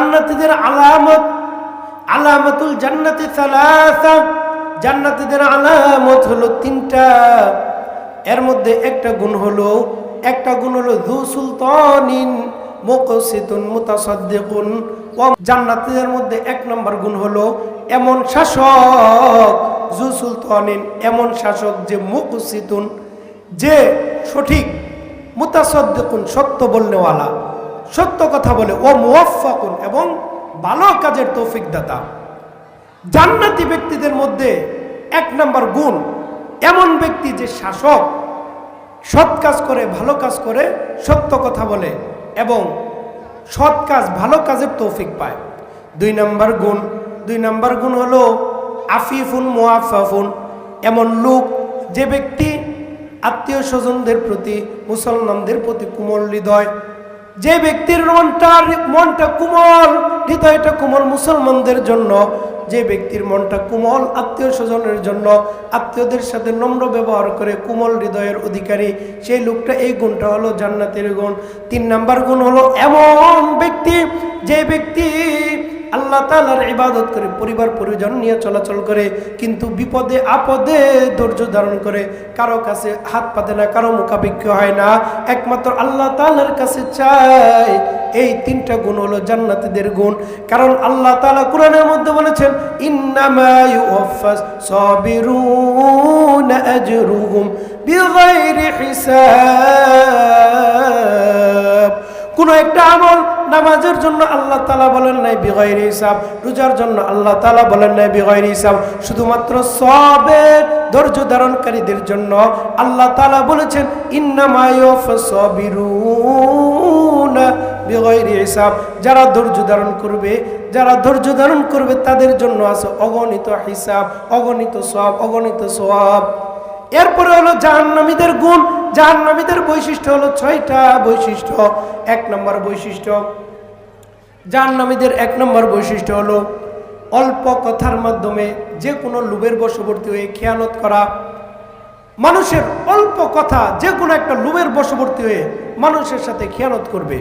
জান্নাতীদের আলামত, আলামাতুল জান্নাতি সালাসা, জান্নাতীদের আলামত হলো তিনটা। এর মধ্যে একটা গুণ হলো যু সুলতানিন মুকসিতুন মুতাসাদ্দিকুন। জান্নাতীদের মধ্যে এক নম্বর গুণ হলো এমন শাসক, যু সুলতানিন এমন শাসক যে মুকসিতুন যে সঠিক, মুতাসাদ্দিকুন সত্য বলনেওয়ালা, সত্য কথা বলে, ও মুওয়াফফাকুন এবং ভালো কাজের তৌফিক দাতা। জান্নাতি ব্যক্তিদের মধ্যে এক নম্বর গুণ এমন ব্যক্তি যে শাসক, সৎ কাজ করে, ভালো কাজ করে, সত্য কথা বলে এবং সৎ কাজ ভালো কাজের তৌফিক পায়। দুই নম্বর গুণ হলো আফিফুন মুআফফাফুন, এমন লোক যে ব্যক্তি আত্মীয় স্বজনদের প্রতি, মুসলমানদের প্রতি কোমল হৃদয়, যে ব্যক্তির মনটা কোমল, হৃদয়টা কোমল মুসলমানদের জন্য, যে ব্যক্তির মনটা কোমল আত্মীয় স্বজনের জন্য, আত্মীয়দের সাথে নম্র ব্যবহার করে, কোমল হৃদয়ের অধিকারী, সেই লোকটা, এই গুণটা হলো জান্নাতের গুণ। 3 নম্বর গুণ হলো এমন ব্যক্তি যে ব্যক্তি আল্লাহ তাআলার ইবাদত করে, পরিবার পরিজন নিয়ে চলাচল করে, কিন্তু বিপদে আপদে ধৈর্য ধারণ করে, কারো কাছে হাত পাতে না, কারো মুখাপেক্ষ হয় না, একমাত্র আল্লাহ তাআলার কাছে চায়। এই 3টা গুণ হলো জান্নাতীদের গুণ। কারণ আল্লাহ তাআলা কোরআনের মধ্যে বলেছেন, ইন্নামা ইউওয়াফাস সাবিরুনা আজরুহুম বিগাইরি হিসাব। কোন একটা আমল, নামাজের জন্য আল্লাহ তাআলা বলেন নাই বিগাইরি হিসাব, রোজার জন্য আল্লাহ তাআলা বলেন নাই বিগাইরি হিসাব, শুধুমাত্র সবের ধৈর্য ধারণকারীদের জন্য আল্লাহ তাআলা বলেছেন ইন্নামা ইউওয়াফাস সাবিরুনা বিগাইরি হিসাব। যারা ধৈর্য ধারণ করবে তাদের জন্য আছে অগণিত হিসাব, অগণিত সওয়াব। এরপরে হলো জাহান্নামীদের গুণ। জাহান্নামীদের বৈশিষ্ট্য হলো 6টা বৈশিষ্ট্য। 1 নম্বর বৈশিষ্ট্য, জাহান্নামীদের 1 নম্বর বৈশিষ্ট্য হলো অল্প কথার মাধ্যমে যে কোনো লোভের বশবর্তী হয়ে খেয়ানত করা। মানুষের অল্প কথা, যে কোনো একটা লোভের বশবর্তী হয়ে মানুষের সাথে খেয়ানত করবে,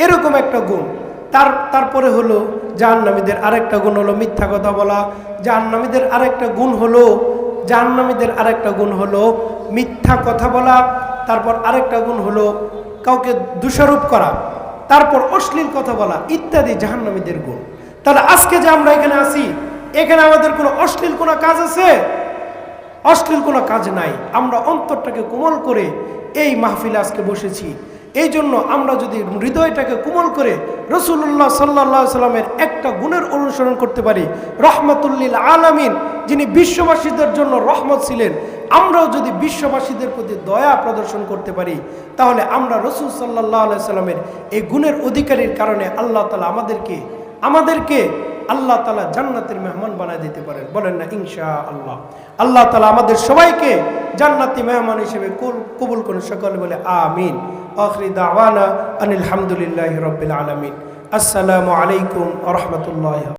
এরকম একটা গুণ। তারপরে হলো জাহান্নামীদের আরেকটা গুণ হলো মিথ্যা কথা বলা। জাহান্নামীদের আরেকটা গুণ হলো মিথ্যা কথা বলা। তারপর আরেকটা গুণ হলো কাউকে দোষারোপ করা, তারপর অশ্লীল কথা বলা ইত্যাদি জাহান্নামীদের গুণ। তাহলে আজকে যে আমরা এখানে আছি, এখানে আমাদের কোনো অশ্লীল কোনো কাজ আছে? অশ্লীল কোনো কাজ নাই। আমরা অন্তরটাকে কোমল করে এই মাহফিলে আজকে বসেছি। এই জন্য আমরা যদি হৃদয়টাকে কোমল করে রাসূলুল্লাহ সাল্লাল্লাহু আলাইহি সাল্লামের একটা গুণের অনুসরণ করতে পারি, রাহমাতুল লিল আলামিন, যিনি বিশ্ববাসীদের জন্য রহমত ছিলেন, আমরাও যদি বিশ্ববাসীদের প্রতি দয়া প্রদর্শন করতে পারি, তাহলে আমরা রাসূল সাল্লাল্লাহু আলাইহি সাল্লামের এই গুণের অধিকারীর কারণে আল্লাহ তাআলা আমাদেরকে আল্লাহ তাআলা জান্নাতের মেহমান বানায় দিতে পারেন। বলেন না ইনশাআল্লাহ। আল্লাহ তাআলা আমাদের সবাইকে জান্নাতি মেহমান হিসেবে কবুল করুন। সকলে বলে আমিন। আখিরি দাওয়ানা আনিল হামদুলিল্লাহি রাব্বিল আলামিন। আসসালামু আলাইকুম ওয়া রাহমাতুল্লাহি।